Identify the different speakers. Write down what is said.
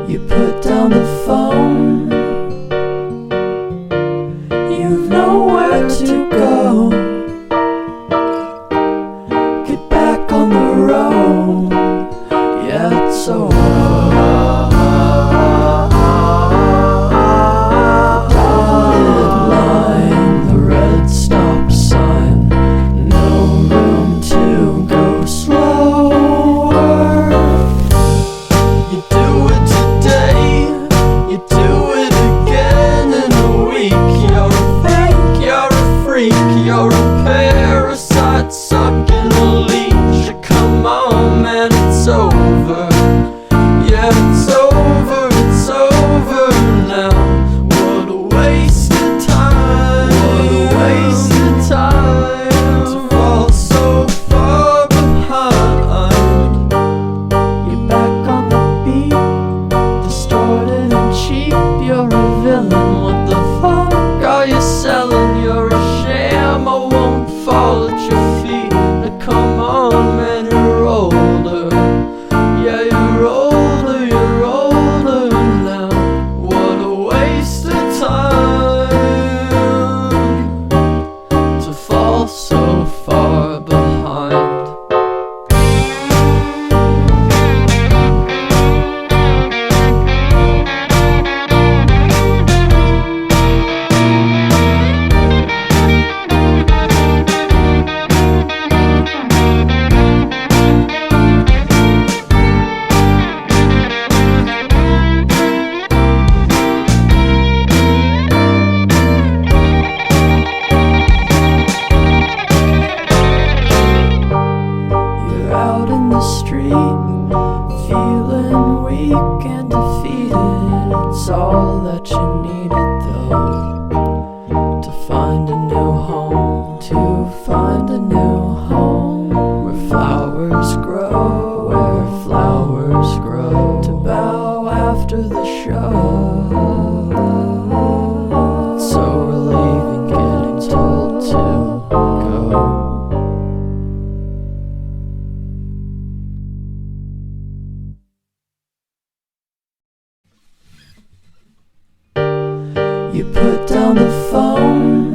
Speaker 1: You put down the phone. You've nowhere to go. Get back on the road. Yeah, it's over. You're a parasite sucking a leech. Come on, man, it's over. Yeah, it's over, it's over now. What a waste of time. What a waste of time to fall so far behind. You're back on the beat, distorted and cheap. You're a villain, what the fuck are you selling? You're a sham, I won't fall at your feet. Now come on, man, you're older. Yeah, you're older, you're older now. What a waste of time to fall so far behind. Out in the street, feeling weak and defeated. It's all that you needed though, to find a new home, to find a new home, where flowers grow, where flowers grow, to bow after the show. It's so relieving getting told to go. You put down the phone.